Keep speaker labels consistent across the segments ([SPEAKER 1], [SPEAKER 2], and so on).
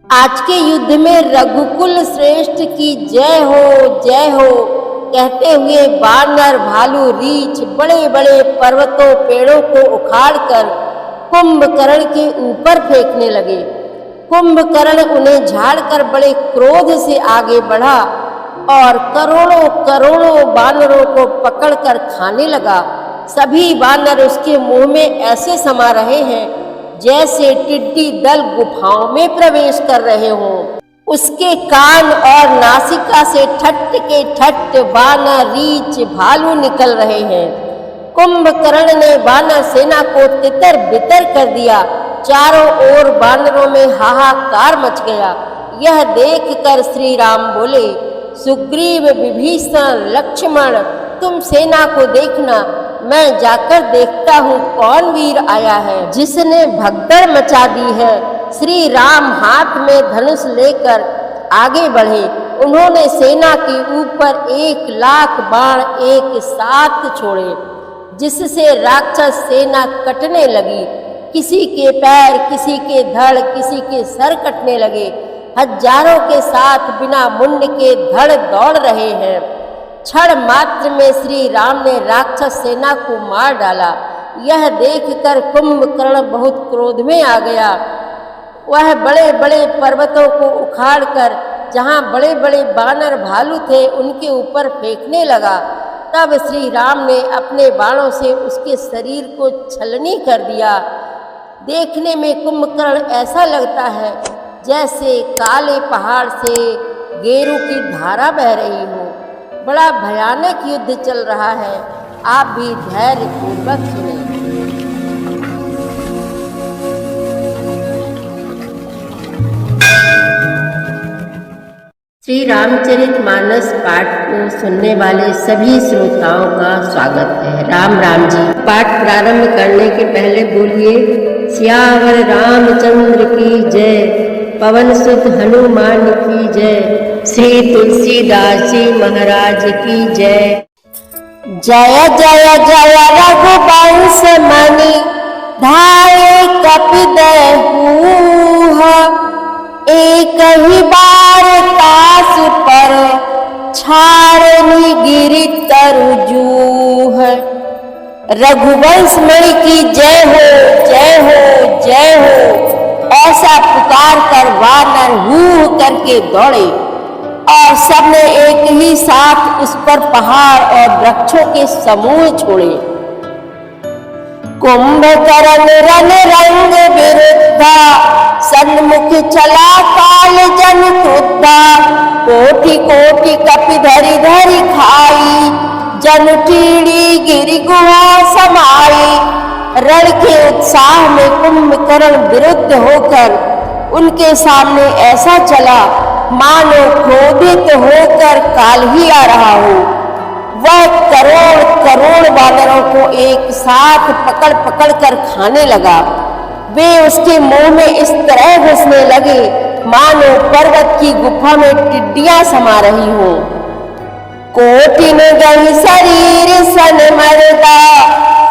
[SPEAKER 1] आज के युद्ध में रघुकुल श्रेष्ठ की जय हो कहते हुए बानर, भालू, रीछ बड़े बड़े पर्वतों पेड़ों को उखाड़कर कुंभकर्ण के ऊपर फेंकने लगे। कुंभकर्ण उन्हें झाड़कर बड़े क्रोध से आगे बढ़ा और करोड़ों करोड़ों बानरों को पकड़कर खाने लगा। सभी बानर उसके मुंह में ऐसे समा रहे हैं जैसे टिड्डी दल गुफाओं में प्रवेश कर रहे हों। उसके कान और नासिका से ठट्ट के ठट्ट बानर, रीछ, भालू निकल रहे हैं। कुंभकर्ण ने बानर सेना को तितर बितर कर दिया। चारों ओर बानरों में हाहाकार मच गया। यह देखकर श्री राम बोले, सुग्रीव, विभीषण, लक्ष्मण, तुम सेना को देखना, मैं जाकर देखता हूँ कौन वीर आया है जिसने भगदड़ मचा दी है। श्री राम हाथ में धनुष लेकर आगे बढ़े। उन्होंने सेना के ऊपर 1,00,000 बाण एक साथ छोड़े, जिससे राक्षस सेना कटने लगी। किसी के पैर, किसी के धड़, किसी के सर कटने लगे। हजारों के साथ बिना मुंड के धड़ दौड़ रहे हैं। क्षण मात्र में श्री राम ने राक्षस सेना को मार डाला। यह देखकर कुंभकर्ण बहुत क्रोध में आ गया। वह बड़े बड़े पर्वतों को उखाड़कर जहाँ बड़े बड़े बानर, भालू थे उनके ऊपर फेंकने लगा। तब श्री राम ने अपने बाणों से उसके शरीर को छलनी कर दिया। देखने में कुंभकर्ण ऐसा लगता है जैसे काले पहाड़ से गेरू की धारा बह रही हो। बड़ा भयानक युद्ध चल रहा है। आप भी धैर्य पूर्वक सुनें। श्री रामचरितमानस पाठ को सुनने वाले सभी श्रोताओं का स्वागत है। राम राम जी। पाठ प्रारंभ करने के पहले बोलिए, सियावर रामचंद्र की जय, पवन सुत हनुमान की जय, श्री तुलसीदास जी महाराज की जय। जय जय जय रघुवंश मणि धाये कपिदेहूह, एक ही बार तास पर छाड़नी गिरि तरजूह। रघुवंश मणि की जय हो, जय हो, जय हो, ऐसा पुकार कर वानर हूँ करके दौड़े और सबने एक ही साथ उस पर पहाड़ और वृक्षों के समूह छोड़े। कुंभकर्ण रन रंग विरुद्धा, सन्मुख चला काल जन क्रुद्धा। कोटि कोटि कपि धरि धरि खाई, जन टीड़ी गिरि गुहा समाई। रण के उत्साह में कुंभकर्ण विरुद्ध होकर उनके सामने ऐसा चला मानो क्रोधित होकर काल ही आ रहा हो। वह करोड़ करोड़ बानरों को एक साथ पकड़ पकड़ कर खाने लगा। वे उसके मुंह में इस तरह घुसने लगे मानो पर्वत की गुफा में टिड्डियां समा रही हो। कोटिन गई शरीर सन मरदा,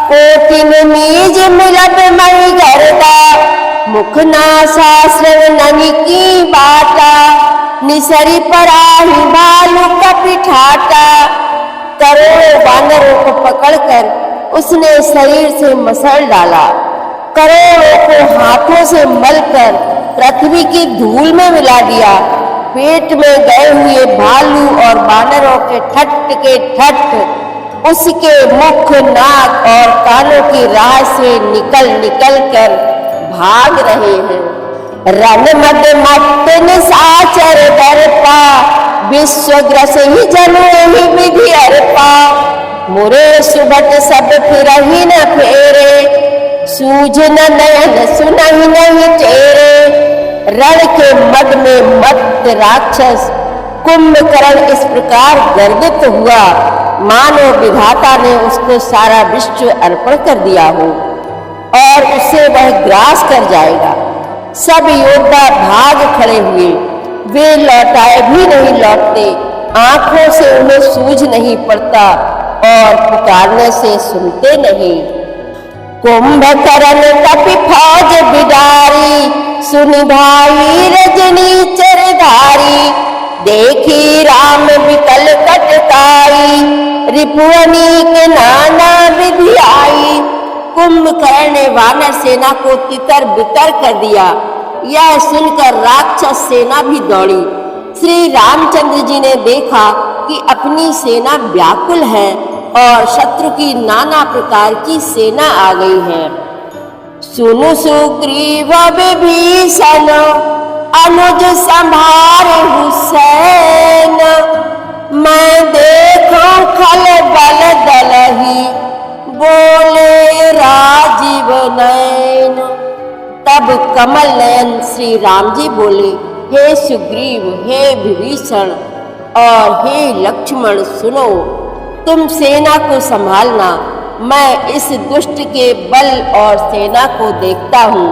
[SPEAKER 1] कोटिन मीज मिलत मई गरदा। मुख नासा श्रवणनि की बाटा, निसरी पराही भालू कपि ठाटा। करोड़ों बानरों को पकड़कर उसने शरीर से मसल डाला। करोड़ों को हाथों से मलकर पृथ्वी की धूल में मिला दिया। पेट में गए हुए भालू और बानरों के ठट उसके मुख, नाक और कानों की राह से निकल निकल कर भाग रहे हैं। रन मद मत निशाचर दर्पा, विश्वग्रस ही जनु ही विधि अर्पा। मुरे सुबट सब फिरहि न फेरे, सूझ न नयन सुनहि नहीं टेरे। रण के मद में मत राक्षस कुंभकर्ण इस प्रकार गर्वित हुआ मानो विधाता ने उसको सारा विश्व अर्पण कर दिया हो और उसे वह ग्रास कर जाएगा। सब योद्धा भाग खड़े हुए। वे लौटाए भी नहीं लौटते, आंखों से उन्हें सूझ नहीं पड़ता और पुकारने से सुनते नहीं। कुंभकर्ण कपि फौज बिडारी, सुन भाई रजनी चरधारी, देखी राम विकल कटकाई, रिपुअनी के नाना विधि आई। कुंभकर्ण ने वानर सेना को तितर बितर कर दिया। यह सुनकर राक्षस सेना भी दौड़ी। श्री रामचंद्र जी ने देखा कि अपनी सेना व्याकुल है और शत्रु की नाना प्रकार की सेना आ गई है। सुनु सुग्रीव विभीषण, अनुज संभार हुसैन, मैं देखो खल बल दलही, बोले राजीव नयन। तब कमल नयन श्री राम जी बोले, हे सुग्रीव, हे विभीषण और हे लक्ष्मण, सुनो, तुम सेना को संभालना, मैं इस दुष्ट के बल और सेना को देखता हूँ।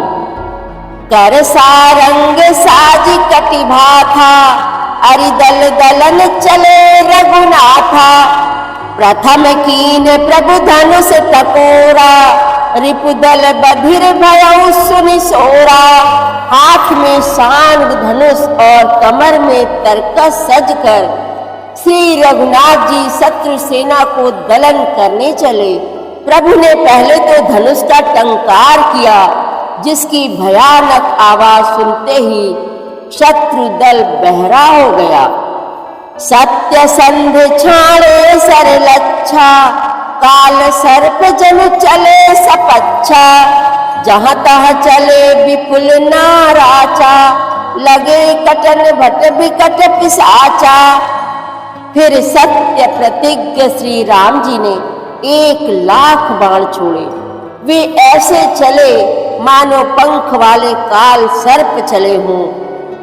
[SPEAKER 1] कर सारंग साज कटिभा था, अरिदल दलन चले रघुनाथा। प्रथम कीन प्रभु धनुष टकोरा, रिपुदल बधिर भयउ सुनि सोरा। हाथ में सांग धनुष और कमर में तरकस सजकर श्री रघुनाथ जी शत्रु सेना को दलन करने चले। प्रभु ने पहले तो धनुष का टंकार किया, जिसकी भयानक आवाज सुनते ही शत्रु दल बहरा हो गया। सत्य संध छाणे सर लच्छा, काल सर्प जनु चले सपच्छा। जहाँ तहाँ चले विपुल नाराचा, लगे कटन भट विकट पिशाचा। फिर सत्य प्रतिज्ञ श्री राम जी ने 1,00,000 बाण छोड़े। वे ऐसे चले मानो पंख वाले काल सर्प चले हों।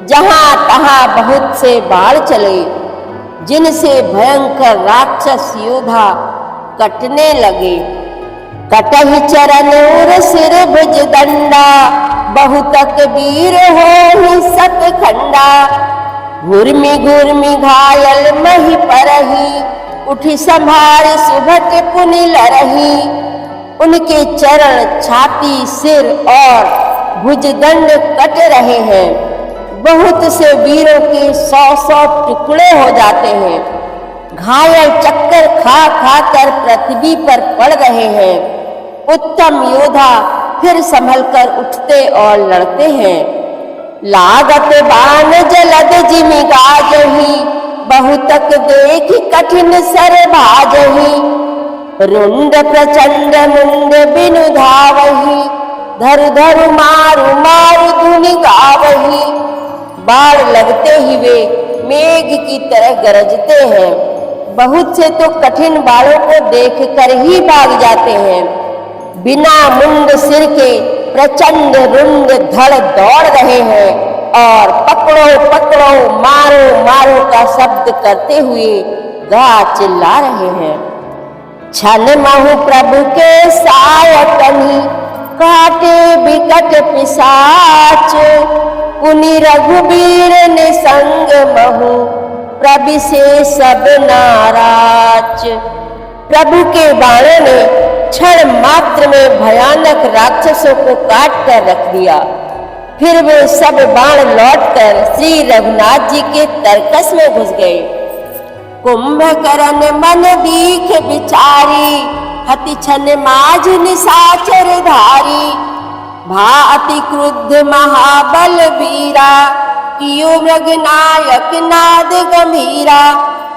[SPEAKER 1] जहाँ तहाँ बहुत से बाण चले, जिनसे भयंकर राक्षस योद्धा कटने लगे। कटहि चरण उर सिर भुज दंडा, बहुतक वीर हो सतखंडा। घुर्मी घुर्मी घायल मही परही, उठी संभार सुभट पुनि लरही। उनके चरण, छाती, सिर और भुजदंड कट रहे हैं। बहुत से वीरों के 100-100 टुकड़े हो जाते हैं। घायल चक्कर खा खा कर पृथ्वी पर पड़ रहे हैं। उत्तम योद्धा फिर संभल कर उठते और लड़ते हैं। लागत बाण जलद जिमि गाजहि, बहुतक देख कठिन सर भाजहि। रुंड प्रचंड मुंड बिनु धावहि, धरु धरु मारु मारु धुनि गावहि। बाण लगते ही वे मेघ की तरह गरजते हैं। बहुत से तो कठिन बाणों को देखकर ही भाग जाते हैं। बिना मुंड सिर के प्रचंड रुंड धड़ दौड़ रहे हैं और पकड़ो पकड़ो, मारो मारो का शब्द करते हुए गा चिल्ला रहे हैं। छन महु प्रभु के सायकनि, काटे विकट पिशाच। पुनि रघुबीर ने संग महु, प्रभु से सब नाराज। प्रभु के बाणों ने क्षण मात्र में भयानक राक्षसों को काट कर रख दिया। फिर वे सब बाण लौटकर श्री रघुनाथ जी के तरकस में घुस गए। कुंभकर्ण मन दीख विचारी, हति छन माज निशाचर धारी। भा अति क्रुद्ध महाबल वीरा, कियो मृगनायक नाद गंभीरा।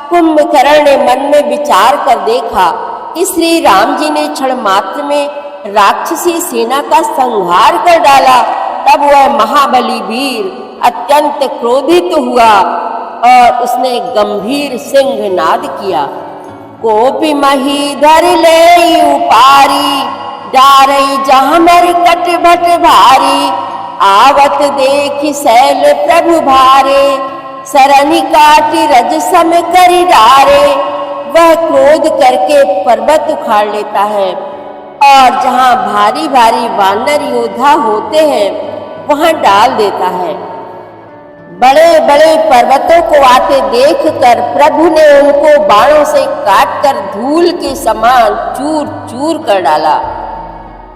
[SPEAKER 1] कुंभकर्ण ने मन में विचार कर देखा कि श्री राम जी ने क्षण मात्र में राक्षसी सेना का संहार कर डाला। तब वह महाबली वीर अत्यंत क्रोधित हुआ और उसने गंभीर सिंहनाद किया। कोपि मही धर ले उपारी, डारई जहाँ मर कट भट भारी। आवत देखि शैल प्रभु भारे, सरनि काटी रज सम करि डारे। वह क्रोध करके पर्वत उखाड़ लेता है और जहाँ भारी भारी वानर योद्धा होते हैं वहां डाल देता है। बड़े बड़े पर्वतों को आते देखकर प्रभु ने उनको बाणों से काटकर धूल के समान चूर चूर कर डाला।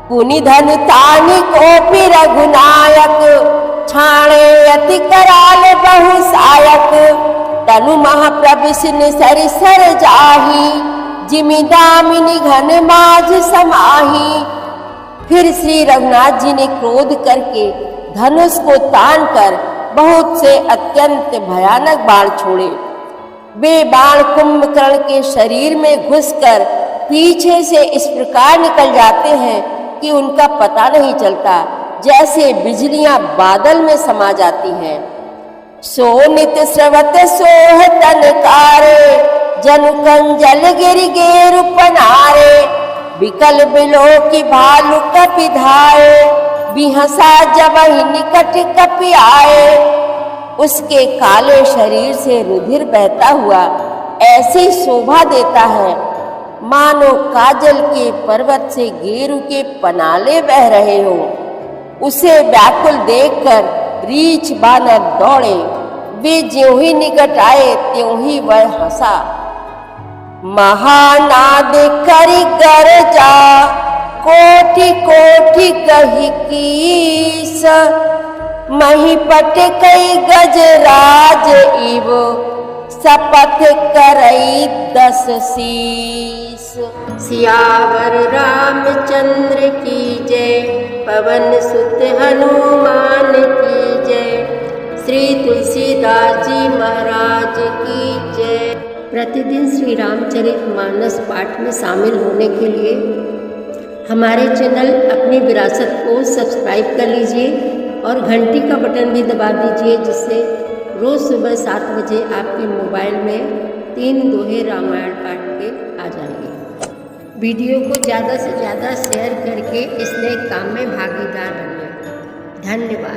[SPEAKER 1] पुनि धनु तानि कोपि रघुनायक, छाणे अति कराल बहु सायक, तनु महाप्रभु सिन सर सर जाही, जिमि दामिनी घन माझ समाही। फिर श्री रघुनाथ जी ने क्रोध करके धनुष को तान कर बहुत से अत्यंत भयानक बाण छोड़े। वे बाण कुंभकर्ण के शरीर में घुसकर पीछे से इस प्रकार निकल जाते हैं कि उनका पता नहीं चलता, जैसे बिजलियां बादल में समा जाती हैं। सो नित स्रवत सोह तनकारे, जनु कंजल गिर गेरु पनारे। विकल बिलो की भालु कपि धाये, बिहसा जबहि निकट कपि आए। उसके काले शरीर से रुधिर बहता हुआ ऐसी शोभा देता है मानो काजल के पर्वत से गेरू के पनाले बह रहे हो। उसे व्याकुल देखकर रीछ बानर दौड़े, वे ज्यों ही निकट आए त्यों ही वह हंसा। महानाद करि गरजा, कोटि कोटि कहि कीस। महिपट कई गजराज इव, शपथ करई 10 शीस। सियावर रामचंद्र की जय, पवन सुत हनुमान की जय। श्री तुलसीदास जी महाराज की जय। प्रतिदिन श्री रामचरितमानस पाठ में शामिल होने के लिए हमारे चैनल अपनी विरासत को सब्सक्राइब कर लीजिए और घंटी का बटन भी दबा दीजिए, जिससे रोज़ सुबह 7 बजे आपके मोबाइल में 3 दोहे रामायण पाठ के आ जाएंगे। वीडियो को ज़्यादा से ज़्यादा शेयर करके इस नए काम में भागीदार बनिए। धन्यवाद।